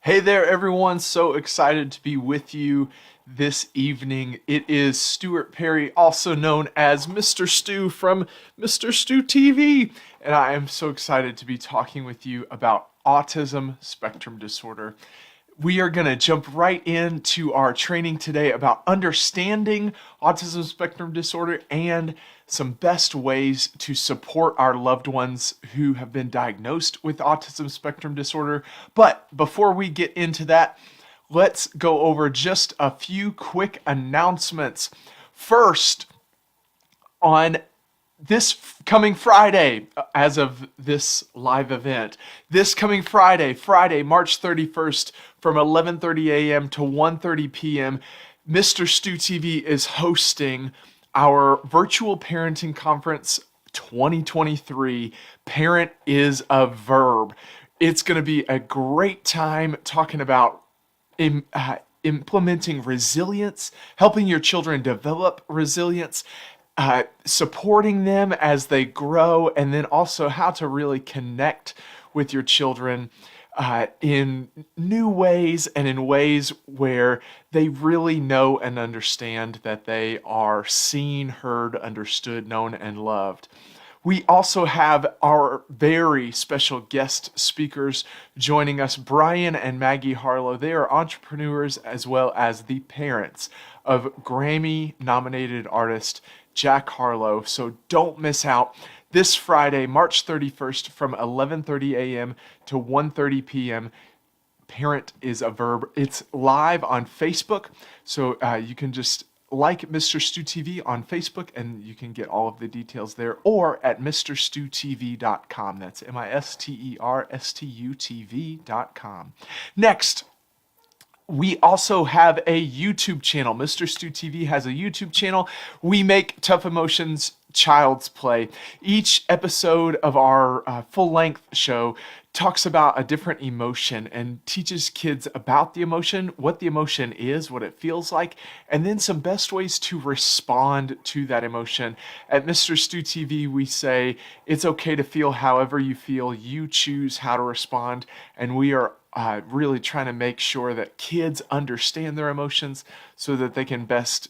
Hey there, everyone. So excited to be with you this evening. It is Stuart Perry, also known as Mr. Stu from Mr. Stu TV. And I am so excited to be talking with you about autism spectrum disorder. We are going to jump right into our training today about understanding autism spectrum disorder and some best ways to support our loved ones who have been diagnosed with autism spectrum disorder. But before we get into that, let's go over just a few quick announcements. First, on this coming Friday, as of this live event, this coming Friday, March 31st, from 11:30 a.m. to 1:30 p.m., Mr. Stu TV is hosting our virtual parenting conference 2023. Parent is a verb. It's going to be a great time talking about implementing resilience, helping your children develop resilience, supporting them as they grow, and then also how to really connect with your children in new ways and in ways where they really know and understand that they are seen, heard, understood, known, and loved. We also have our very special guest speakers joining us, Brian and Maggie Harlow. They are entrepreneurs as well as the parents of Grammy-nominated artist Jack Harlow. So don't miss out. This Friday, March 31st, from 11:30 a.m. to 1:30 p.m., Parent is a verb. It's live on Facebook, so you can just like Mr. Stu TV on Facebook, and you can get all of the details there, or at mrstutv.com. That's MISTERSTUTV.com. Next, we also have a YouTube channel. Mr. Stu TV has a YouTube channel. We make Tough Emotions Child's Play. Each episode of our full-length show talks about a different emotion and teaches kids about the emotion, what the emotion is, what it feels like, and then some best ways to respond to that emotion. At Mr. Stu TV, we say it's okay to feel however you feel. You choose how to respond, and we are really trying to make sure that kids understand their emotions so that they can best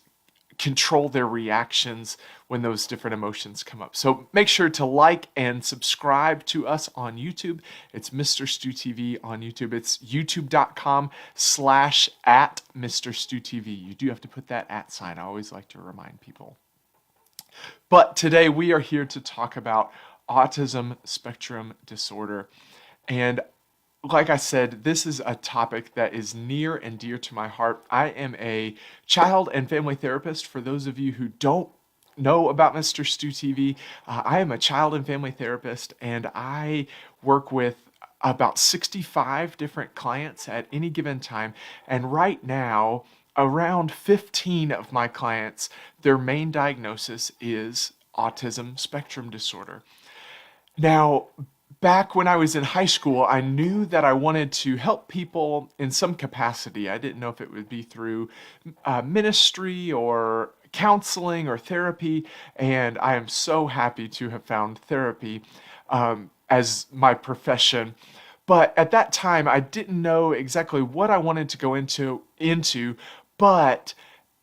control their reactions when those different emotions come up. So make sure to like and subscribe to us on YouTube. It's Mr. Stu TV on YouTube. It's youtube.com/@MrStuTV. You do have to put that @ sign. I always like to remind people. But today we are here to talk about autism spectrum disorder. And like I said, this is a topic that is near and dear to my heart. I am a child and family therapist. For those of you who don't know about Mr. Stu TV, I am a child and family therapist, and I work with about 65 different clients at any given time. And right now, around 15 of my clients, their main diagnosis is autism spectrum disorder. Now, back when I was in high school, I knew that I wanted to help people in some capacity. I didn't know if it would be through ministry or counseling or therapy, and I am so happy to have found therapy as my profession. But at that time, I didn't know exactly what I wanted to go into, but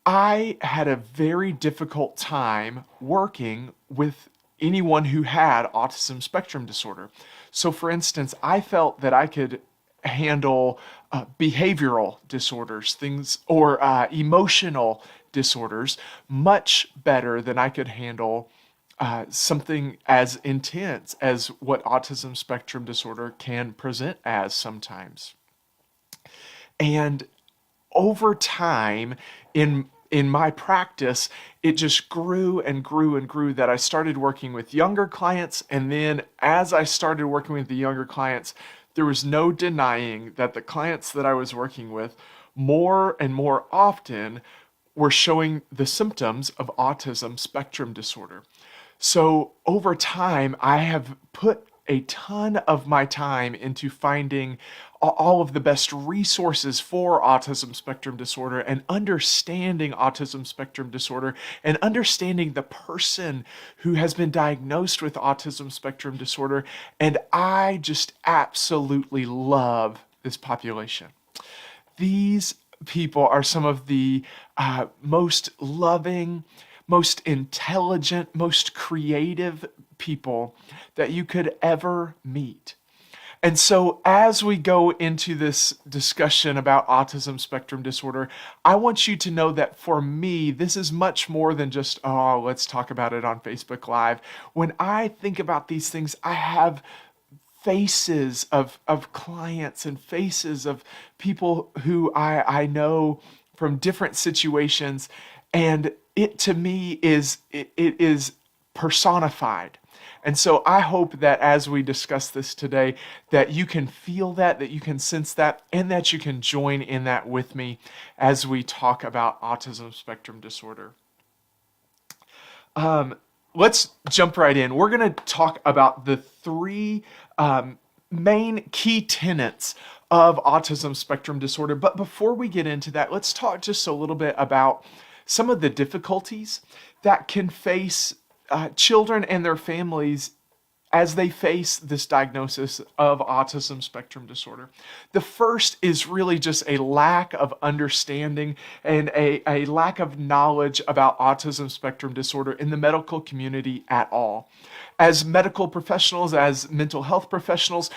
I had a very difficult time working with anyone who had autism spectrum disorder. So for instance, I felt that I could handle behavioral disorders, things, or emotional disorders much better than I could handle something as intense as what autism spectrum disorder can present as sometimes. And over time, in my practice, it just grew and grew and grew that I started working with younger clients. And then as I started working with the younger clients, there was no denying that the clients that I was working with more and more often were showing the symptoms of autism spectrum disorder. So over time, I have put a ton of my time into finding all of the best resources for autism spectrum disorder and understanding autism spectrum disorder and understanding the person who has been diagnosed with autism spectrum disorder. And I just absolutely love this population. These people are some of the most loving, most intelligent, most creative people that you could ever meet. And so, as we go into this discussion about autism spectrum disorder, I want you to know that for me, this is much more than just, oh, let's talk about it on Facebook Live. When I think about these things, I have faces of clients and faces of people who I know from different situations. And it to me it is personified. And so I hope that as we discuss this today, that you can feel that you can sense that, and that you can join in that with me as we talk about autism spectrum disorder. Let's jump right in. We're going to talk about the three main key tenets of autism spectrum disorder. But before we get into that, let's talk just a little bit about some of the difficulties that can face children and their families as they face this diagnosis of autism spectrum disorder. The first is really just a lack of understanding and a lack of knowledge about autism spectrum disorder in the medical community at all. As medical professionals, as mental health professionals,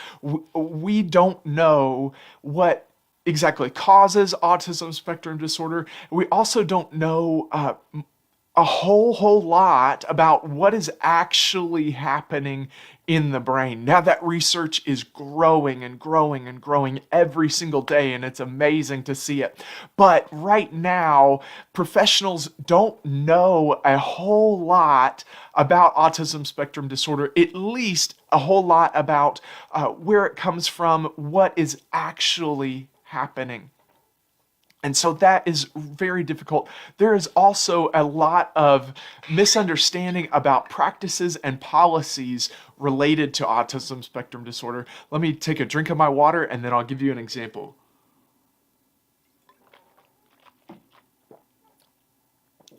we don't know what exactly causes autism spectrum disorder. We also don't know a whole lot about what is actually happening in the brain. Now that research is growing and growing and growing every single day, and it's amazing to see it. But right now, professionals don't know a whole lot about autism spectrum disorder, at least a whole lot about where it comes from, what is actually happening. And so that is very difficult. There is also a lot of misunderstanding about practices and policies related to autism spectrum disorder. Let me take a drink of my water and then I'll give you an example.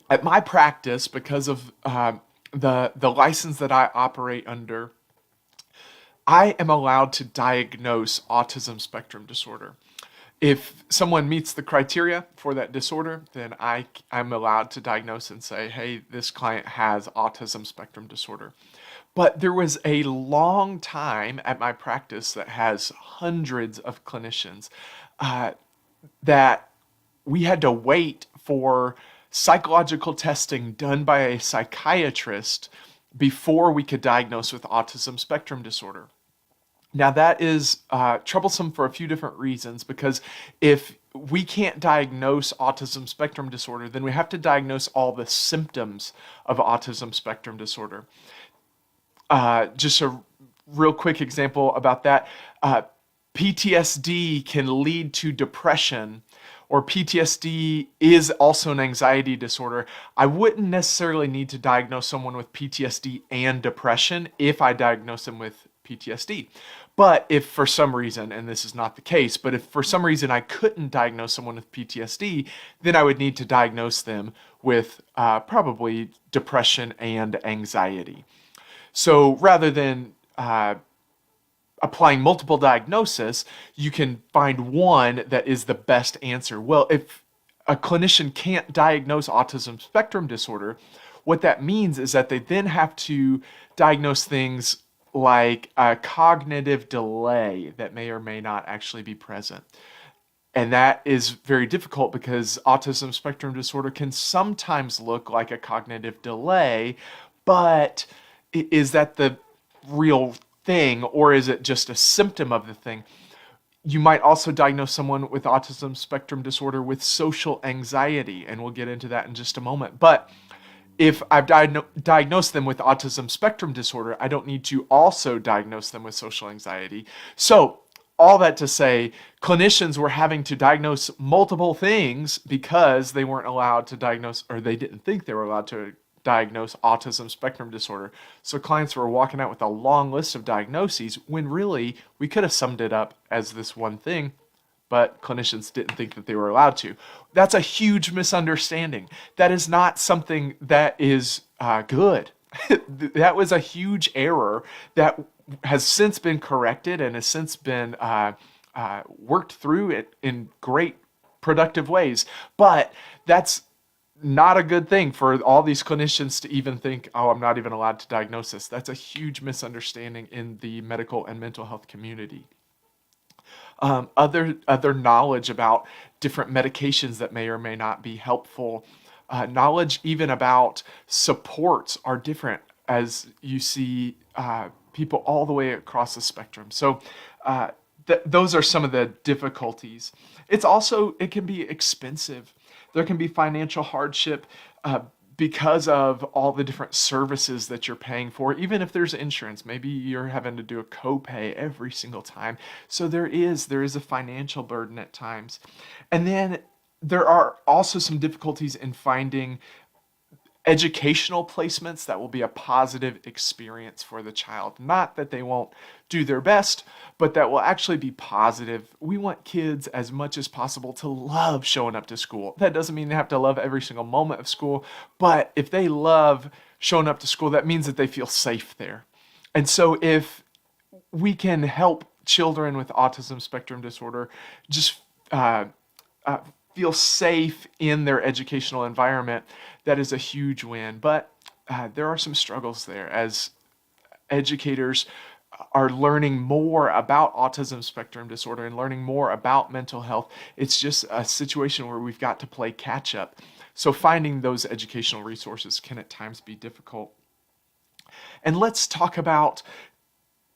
At my practice, because of the license that I operate under, I am allowed to diagnose autism spectrum disorder. If someone meets the criteria for that disorder, then I'm allowed to diagnose and say, hey, this client has autism spectrum disorder. But there was a long time at my practice that has hundreds of clinicians that we had to wait for psychological testing done by a psychiatrist before we could diagnose with autism spectrum disorder. Now that is troublesome for a few different reasons, because if we can't diagnose autism spectrum disorder, then we have to diagnose all the symptoms of autism spectrum disorder. Just a real quick example about that. PTSD can lead to depression, or PTSD is also an anxiety disorder. I wouldn't necessarily need to diagnose someone with PTSD and depression if I diagnose them with PTSD. But if for some reason, and this is not the case, but if for some reason I couldn't diagnose someone with PTSD, then I would need to diagnose them with probably depression and anxiety. So rather than applying multiple diagnoses, you can find one that is the best answer. Well, if a clinician can't diagnose autism spectrum disorder, what that means is that they then have to diagnose things like a cognitive delay that may or may not actually be present. And that is very difficult because autism spectrum disorder can sometimes look like a cognitive delay, but is that the real thing, or is it just a symptom of the thing? You might also diagnose someone with autism spectrum disorder with social anxiety, and we'll get into that in just a moment. But if I've diagnosed them with autism spectrum disorder, I don't need to also diagnose them with social anxiety. So all that to say, clinicians were having to diagnose multiple things because they weren't allowed to diagnose, or they didn't think they were allowed to diagnose autism spectrum disorder. So clients were walking out with a long list of diagnoses when really we could have summed it up as this one thing, but clinicians didn't think that they were allowed to. That's a huge misunderstanding. That is not something that is good. That was a huge error that has since been corrected and has since been worked through it in great, productive ways. But that's not a good thing for all these clinicians to even think, oh, I'm not even allowed to diagnose this. That's a huge misunderstanding in the medical and mental health community. Other knowledge about different medications that may or may not be helpful. Knowledge even about supports are different as you see people all the way across the spectrum. So those are some of the difficulties. It can be expensive. There can be financial hardship because of all the different services that you're paying for. Even if there's insurance, maybe you're having to do a copay every single time. So there is a financial burden at times. And then there are also some difficulties in finding educational placements that will be a positive experience for the child. Not that they won't do their best, but that will actually be positive. We want kids as much as possible to love showing up to school. That doesn't mean they have to love every single moment of school, but if they love showing up to school, that means that they feel safe there. And so if we can help children with autism spectrum disorder just feel safe in their educational environment, that is a huge win. But there are some struggles there as educators are learning more about autism spectrum disorder and learning more about mental health. It's just a situation where we've got to play catch up. So finding those educational resources can at times be difficult. And let's talk about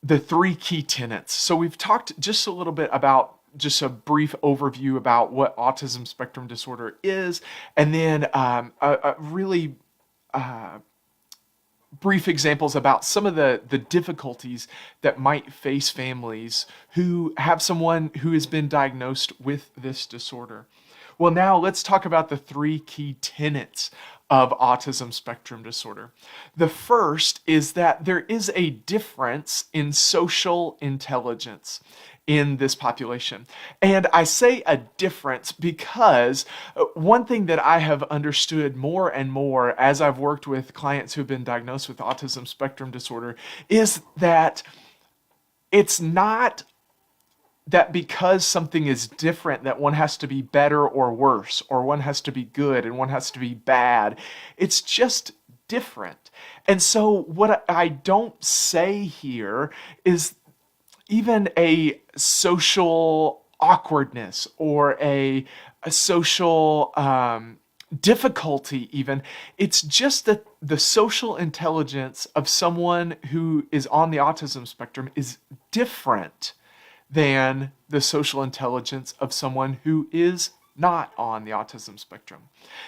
the 3 key tenets. So we've talked just a little bit about just a brief overview about what autism spectrum disorder is, and then a really brief examples about some of the difficulties that might face families who have someone who has been diagnosed with this disorder. Well, now let's talk about the 3 key tenets of autism spectrum disorder. The first is that there is a difference in social intelligence in this population. And I say a difference because one thing that I have understood more and more as I've worked with clients who've been diagnosed with autism spectrum disorder is that it's not that because something is different that one has to be better or worse, or one has to be good and one has to be bad. It's just different. And so what I don't say here is even a social awkwardness or a social difficulty even. It's just that the social intelligence of someone who is on the autism spectrum is different than the social intelligence of someone who is not on the autism spectrum.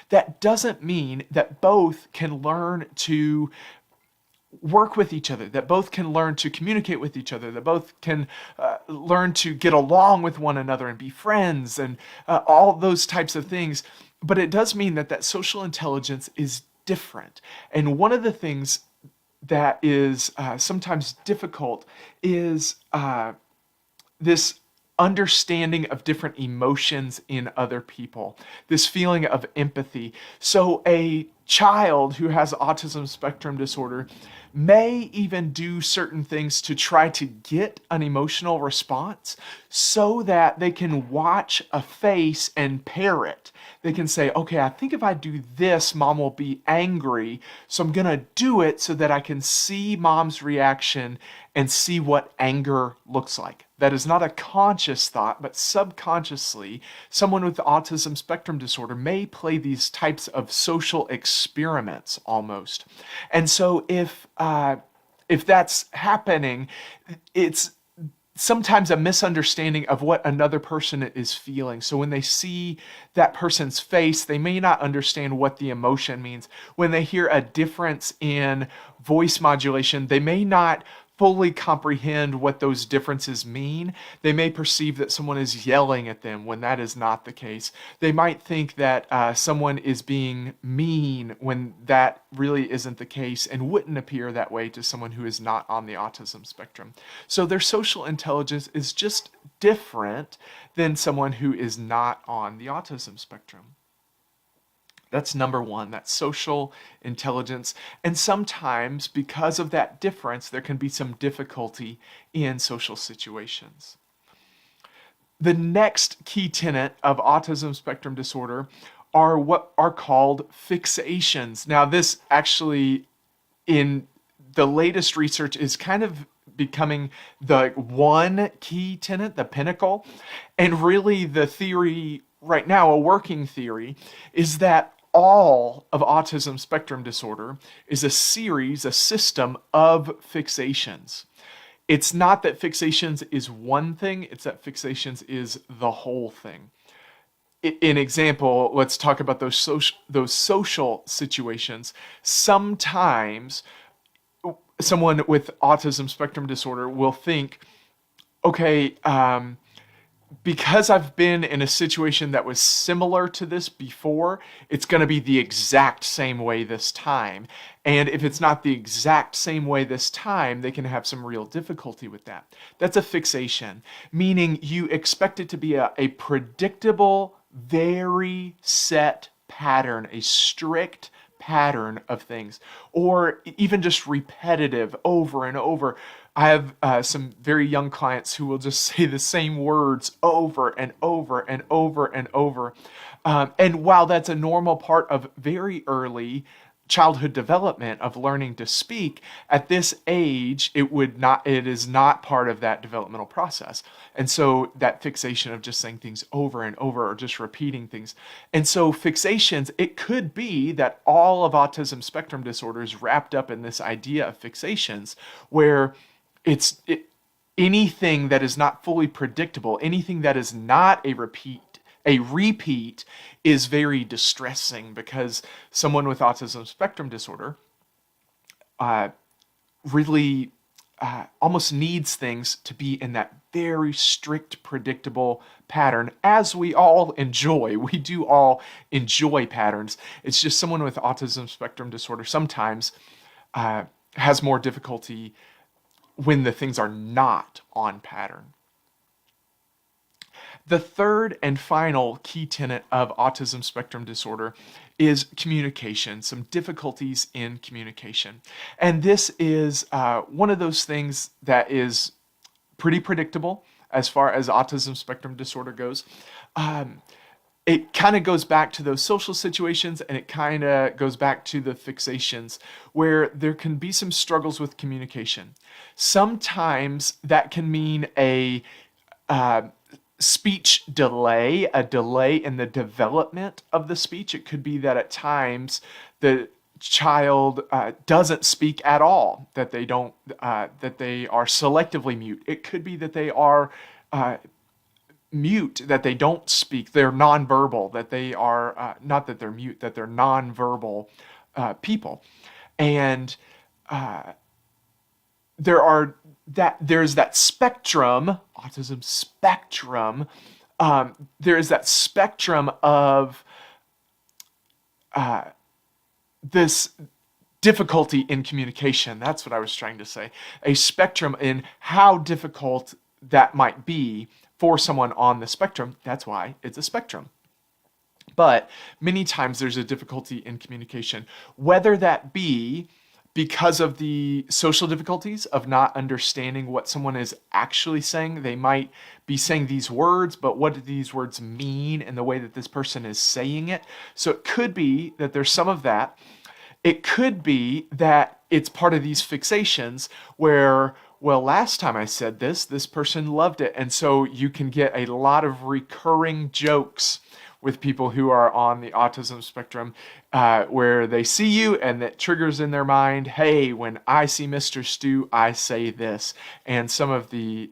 That doesn't mean that both can learn to work with each other, that both can learn to communicate with each other, that both can learn to get along with one another and be friends and all those types of things. But it does mean that social intelligence is different. And one of the things that is sometimes difficult is this understanding of different emotions in other people, this feeling of empathy. So a child who has autism spectrum disorder may even do certain things to try to get an emotional response so that they can watch a face and pair it. They can say, okay, I think if I do this, mom will be angry, so I'm going to do it so that I can see mom's reaction and see what anger looks like. That is not a conscious thought, but subconsciously, someone with autism spectrum disorder may play these types of social experiments almost. And so if that's happening, it's sometimes a misunderstanding of what another person is feeling. So when they see that person's face, they may not understand what the emotion means. When they hear a difference in voice modulation, they may not fully comprehend what those differences mean. They may perceive that someone is yelling at them when that is not the case. They might think that someone is being mean when that really isn't the case and wouldn't appear that way to someone who is not on the autism spectrum. So their social intelligence is just different than someone who is not on the autism spectrum. That's number one, that's social intelligence. And sometimes, because of that difference, there can be some difficulty in social situations. The next key tenet of autism spectrum disorder are what are called fixations. Now, this actually, in the latest research, is kind of becoming the one key tenet, the pinnacle. And really, the theory right now, a working theory, is that all of autism spectrum disorder is a series, a system of fixations. It's not that fixations is one thing, it's that fixations is the whole thing. In example, let's talk about those social situations. Sometimes someone with autism spectrum disorder will think, okay, because I've been in a situation that was similar to this before, it's going to be the exact same way this time. And if it's not the exact same way this time, they can have some real difficulty with that. That's a fixation, meaning you expect it to be a predictable, very set pattern, a strict pattern of things, or even just repetitive over and over. I have some very young clients who will just say the same words over and over and over and over. And while that's a normal part of very early childhood development of learning to speak, at this age, it is not part of that developmental process. And so that fixation of just saying things over and over or just repeating things. And so fixations, it could be that all of autism spectrum disorder is wrapped up in this idea of fixations where anything that is not fully predictable, anything that is not a repeat is very distressing, because someone with autism spectrum disorder really almost needs things to be in that very strict, predictable pattern, as we all enjoy. We do all enjoy patterns. It's just someone with autism spectrum disorder sometimes has more difficulty when the things are not on pattern. The third and final key tenet of autism spectrum disorder is communication, some difficulties in communication. And this is one of those things that is pretty predictable as far as autism spectrum disorder goes. It kind of goes back to those social situations, and it kind of goes back to the fixations where there can be some struggles with communication. Sometimes that can mean a speech delay, a delay in the development of the speech. It could be that at times the child doesn't speak at all, that they don't, that they are selectively mute. It could be that they are mute, that they don't speak, they're nonverbal, that they are, not that they're mute, that they're nonverbal people. And there's that spectrum, autism spectrum, there is that spectrum of this difficulty in communication. That's what I was trying to say. A spectrum in how difficult that might be for someone on the spectrum. That's why it's a spectrum. But many times there's a difficulty in communication, whether that be because of the social difficulties of not understanding what someone is actually saying. They might be saying these words, but what do these words mean in the way that this person is saying it? So it could be that there's some of that. It could be that it's part of these fixations where, well, last time I said this person loved it. And so you can get a lot of recurring jokes with people who are on the autism spectrum, where they see you and that triggers in their mind, hey, when I see Mr. Stu, I say this. And some of the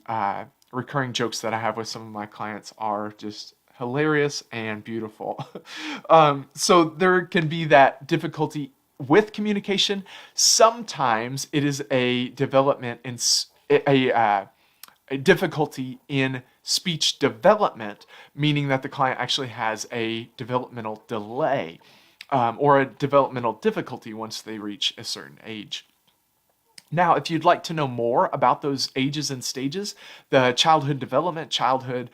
recurring jokes that I have with some of my clients are just hilarious and beautiful. So there can be that difficulty with communication. Sometimes it is a development in a difficulty in speech development, meaning that the client actually has a developmental delay or a developmental difficulty once they reach a certain age. Now, if you'd like to know more about those ages and stages, the childhood development, childhood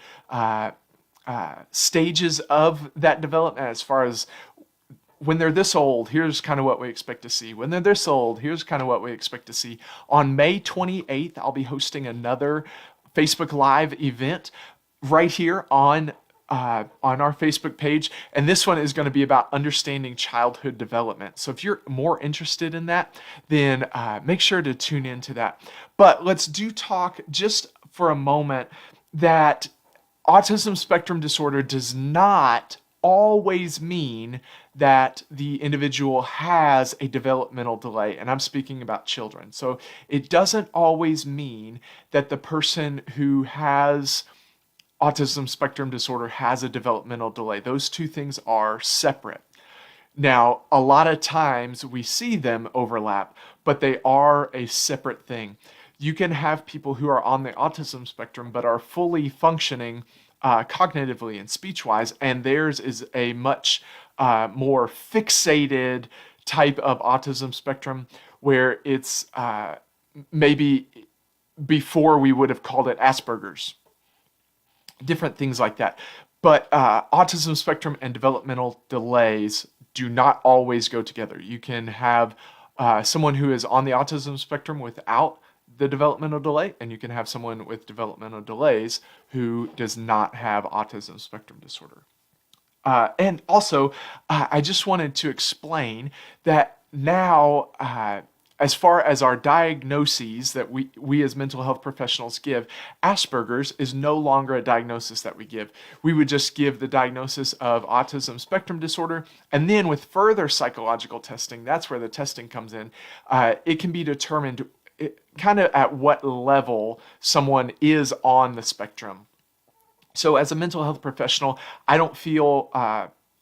stages of that development, as far as when they're this old, here's kind of what we expect to see. When they're this old, here's kind of what we expect to see. On May 28th, I'll be hosting another Facebook Live event right here on our Facebook page. And this one is going to be about understanding childhood development. So if you're more interested in that, then make sure to tune into that. But let's talk just for a moment that autism spectrum disorder does not always mean that the individual has a developmental delay, and I'm speaking about children. So it doesn't always mean that the person who has autism spectrum disorder has a developmental delay. Those two things are separate. Now, a lot of times we see them overlap, but they are a separate thing. You can have people who are on the autism spectrum but are fully functioning cognitively and speech-wise, and theirs is a much more fixated type of autism spectrum where it's maybe before we would have called it Asperger's, different things like that. But autism spectrum and developmental delays do not always go together. You can have someone who is on the autism spectrum without the developmental delay, and you can have someone with developmental delays who does not have autism spectrum disorder. And also, I just wanted to explain that now, as far as our diagnoses that we as mental health professionals give, Asperger's is no longer a diagnosis that we give. We would just give the diagnosis of autism spectrum disorder, and then with further psychological testing, that's where the testing comes in, it can be determined kind of at what level someone is on the spectrum. So as a mental health professional, I don't feel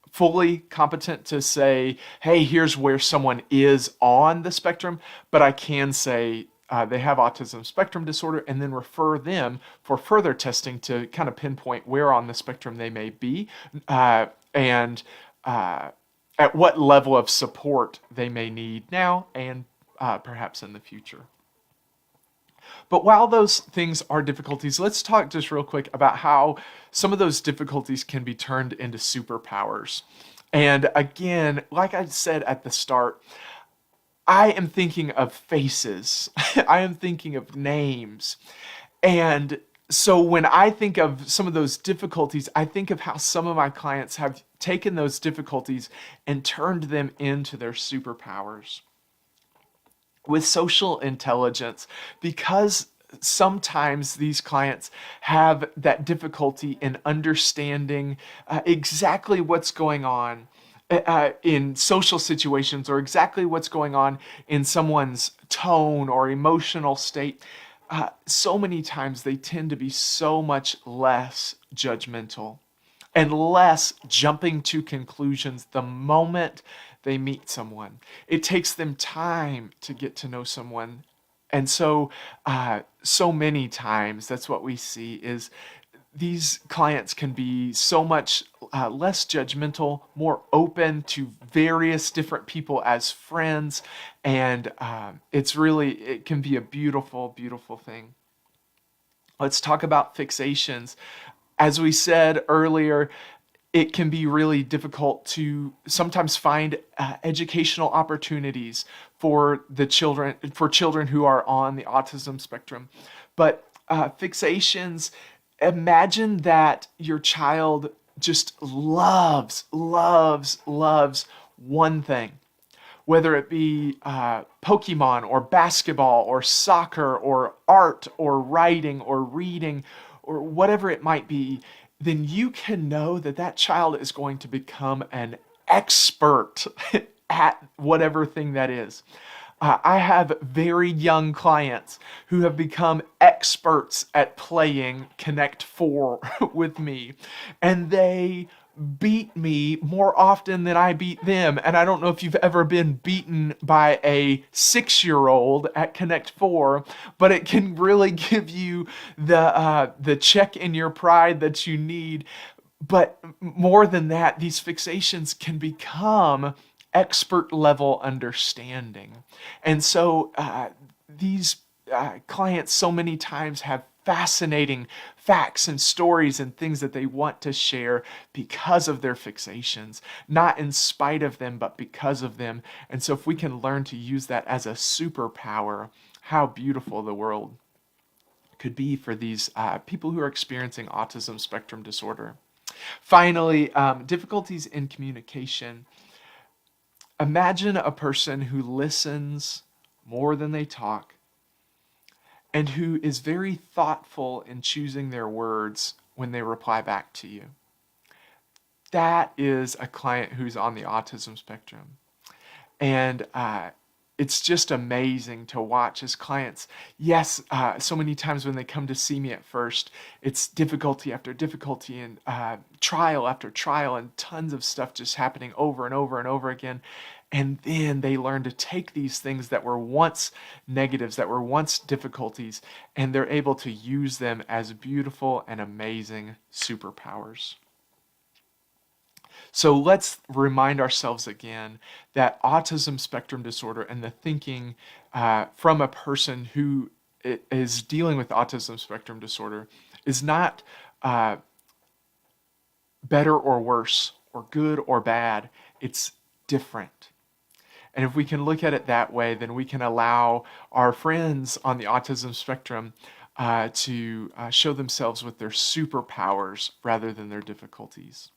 fully competent to say, hey, here's where someone is on the spectrum, but I can say they have autism spectrum disorder and then refer them for further testing to kind of pinpoint where on the spectrum they may be and at what level of support they may need now and perhaps in the future. But while those things are difficulties, let's talk just real quick about how some of those difficulties can be turned into superpowers. And again, like I said at the start, I am thinking of faces. I am thinking of names. And so when I think of some of those difficulties, I think of how some of my clients have taken those difficulties and turned them into their superpowers. With social intelligence, because sometimes these clients have that difficulty in understanding exactly what's going on in social situations or exactly what's going on in someone's tone or emotional state, so many times they tend to be so much less judgmental and less jumping to conclusions the moment they meet someone. It takes them time to get to know someone. And so many times that's what we see is these clients can be so much less judgmental, more open to various different people as friends. And it can be a beautiful, beautiful thing. Let's talk about fixations. As we said earlier, it can be really difficult to sometimes find educational opportunities for children who are on the autism spectrum. But fixations, imagine that your child just loves one thing, whether it be Pokemon or basketball or soccer or art or writing or reading or whatever it might be, then you can know that that child is going to become an expert at whatever thing that is. I have very young clients who have become experts at playing Connect 4 with me, and they beat me more often than I beat them. And I don't know if you've ever been beaten by a 6-year-old at Connect 4, but it can really give you the check in your pride that you need. But more than that, these fixations can become expert level understanding. And so these clients so many times have fascinating facts and stories and things that they want to share because of their fixations, not in spite of them, but because of them. And so if we can learn to use that as a superpower, how beautiful the world could be for these people who are experiencing autism spectrum disorder. Finally, difficulties in communication. Imagine a person who listens more than they talk and who is very thoughtful in choosing their words when they reply back to you. That is a client who's on the autism spectrum. And it's just amazing to watch as clients. Yes, so many times when they come to see me at first, it's difficulty after difficulty and trial after trial and tons of stuff just happening over and over and over again. And then they learn to take these things that were once negatives, that were once difficulties, and they're able to use them as beautiful and amazing superpowers. So let's remind ourselves again that autism spectrum disorder and the thinking from a person who is dealing with autism spectrum disorder is not better or worse or good or bad. It's different. And if we can look at it that way, then we can allow our friends on the autism spectrum to show themselves with their superpowers rather than their difficulties.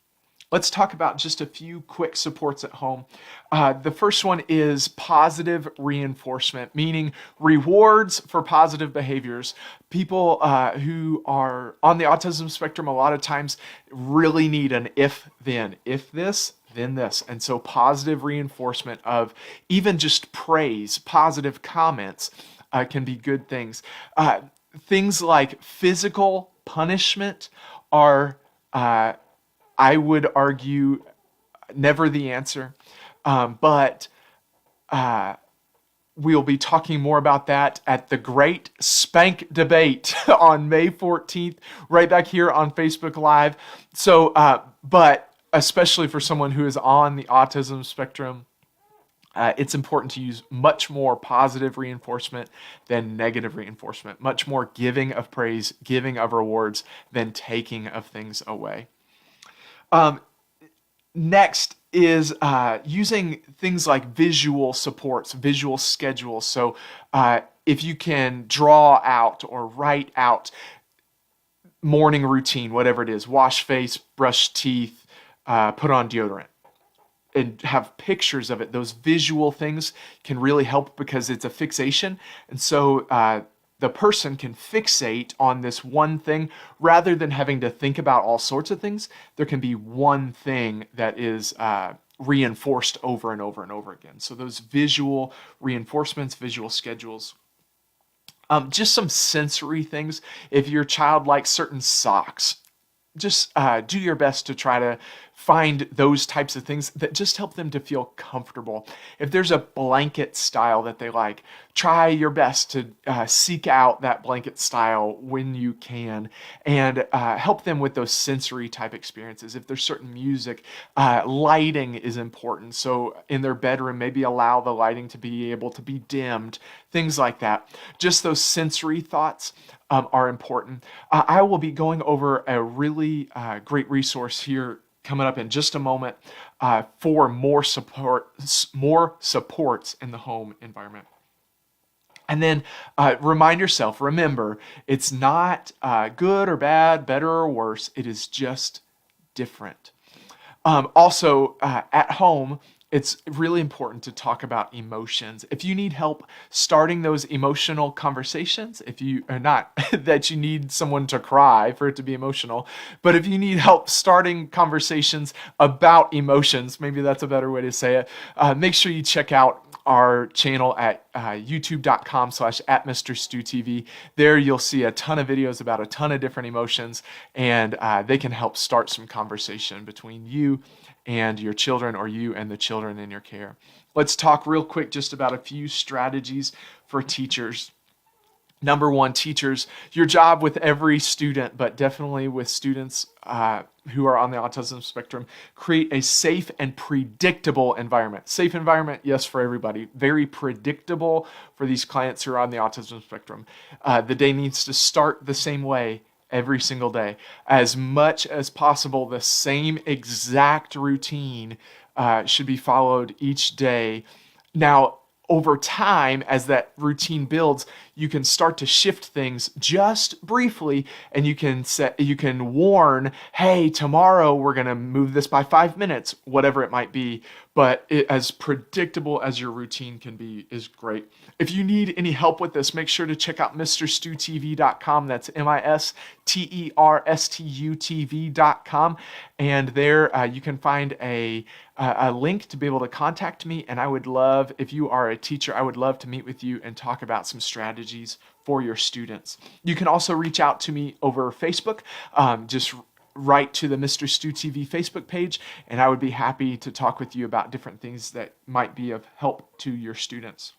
Let's talk about just a few quick supports at home. The first one is positive reinforcement, meaning rewards for positive behaviors. People who are on the autism spectrum a lot of times really need an if-then. If this, then this. And so positive reinforcement of even just praise, positive comments can be good things. Things like physical punishment are I would argue never the answer, but we'll be talking more about that at the Great Spank Debate on May 14th, right back here on Facebook Live. So, but especially for someone who is on the autism spectrum, it's important to use much more positive reinforcement than negative reinforcement, much more giving of praise, giving of rewards than taking of things away. Next is using things like visual supports, visual schedules. So if you can draw out or write out morning routine, whatever it is, wash face, brush teeth, put on deodorant, and have pictures of it, those visual things can really help because it's a fixation. And so the person can fixate on this one thing rather than having to think about all sorts of things. There can be one thing that is reinforced over and over and over again. So those visual reinforcements, visual schedules. Just some sensory things. If your child likes certain socks, just do your best to try to find those types of things that just help them to feel comfortable. If there's a blanket style that they like, try your best to seek out that blanket style when you can and help them with those sensory type experiences. If there's certain music, lighting is important. So in their bedroom, maybe allow the lighting to be able to be dimmed, things like that. Just those sensory thoughts are important. I will be going over a really great resource here coming up in just a moment for more supports in the home environment. And then remind yourself, remember, it's not good or bad, better or worse. It is just different. Also, at home, it's really important to talk about emotions. If you need help starting those emotional conversations, if you are not that you need someone to cry for it to be emotional, but if you need help starting conversations about emotions, maybe that's a better way to say it, make sure you check out our channel at youtube.com/@MrStuTV. There you'll see a ton of videos about a ton of different emotions, and they can help start some conversation between you and your children or you and the children in your care. Let's talk real quick just about a few strategies for teachers. Number one, teachers, your job with every student, but definitely with students who are on the autism spectrum, create a safe and predictable environment. Safe environment, yes, for everybody. Very predictable for these clients who are on the autism spectrum. The day needs to start the same way every single day. As much as possible, the same exact routine should be followed each day. Now, over time, as that routine builds, you can start to shift things just briefly, and you can warn, hey, tomorrow we're going to move this by 5 minutes, whatever it might be. But as predictable as your routine can be is great. If you need any help with this, make sure to check out MrStuTV.com. That's MisterStuTV.com. And there you can find a link to be able to contact me. And I would love, if you are a teacher, I would love to meet with you and talk about some strategies for your students. You can also reach out to me over Facebook. Just write to the Mr. Stu TV Facebook page, and I would be happy to talk with you about different things that might be of help to your students.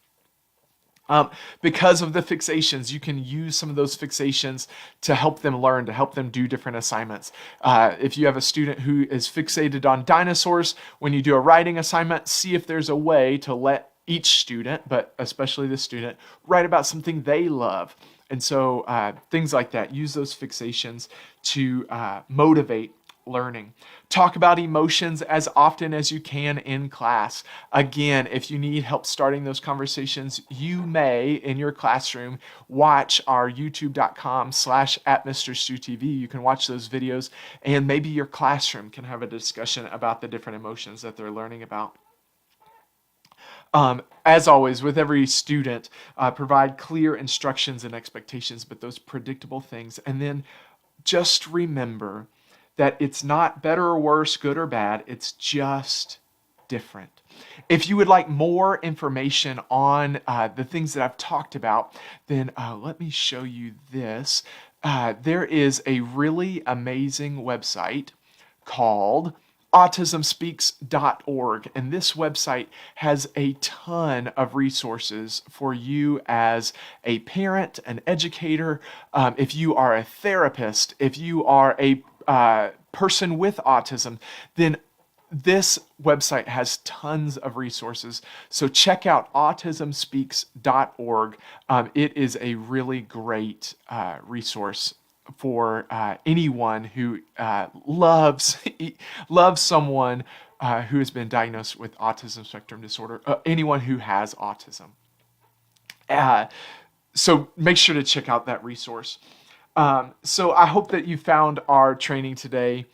Because of the fixations, you can use some of those fixations to help them learn, to help them do different assignments. If you have a student who is fixated on dinosaurs, when you do a writing assignment, see if there's a way to let each student, but especially the student, write about something they love. And so things like that, use those fixations to motivate learning. Talk about emotions as often as you can in class. Again, if you need help starting those conversations, you may, in your classroom, watch our youtube.com/@MrStuTV. You can watch those videos, and maybe your classroom can have a discussion about the different emotions that they're learning about. As always, with every student, provide clear instructions and expectations, but those predictable things. And then just remember that it's not better or worse, good or bad. It's just different. If you would like more information on the things that I've talked about, then let me show you this. There is a really amazing website called autismspeaks.org, and this website has a ton of resources for you as a parent, an educator, if you are a therapist, if you are a person with autism, then this website has tons of resources. So check out autismspeaks.org. It is a really great resource for anyone who loves someone who has been diagnosed with autism spectrum disorder, anyone who has autism. So make sure to check out that resource. So I hope that you found our training today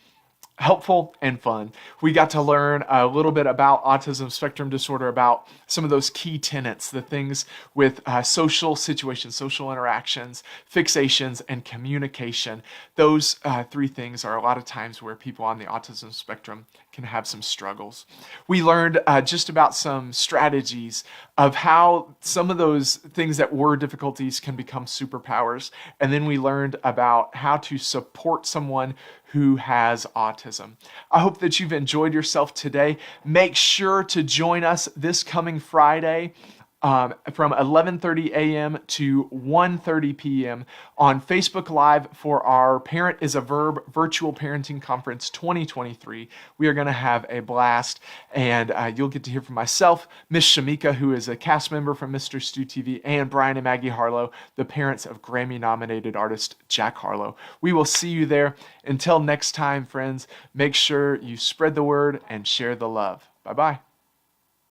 helpful and fun. We got to learn a little bit about autism spectrum disorder, about some of those key tenets, the things with social situations, social interactions, fixations, and communication. Those three things are a lot of times where people on the autism spectrum can have some struggles. We learned just about some strategies of how some of those things that were difficulties can become superpowers. And then we learned about how to support someone who has autism. I hope that you've enjoyed yourself today. Make sure to join us this coming Friday from 11:30 a.m. to 1:30 p.m. on Facebook Live for our Parent is a Verb Virtual Parenting Conference 2023. We are going to have a blast, and you'll get to hear from myself, Miss Shamika, who is a cast member from Mr. Stu TV, and Brian and Maggie Harlow, the parents of Grammy-nominated artist Jack Harlow. We will see you there. Until next time, friends, make sure you spread the word and share the love. Bye-bye.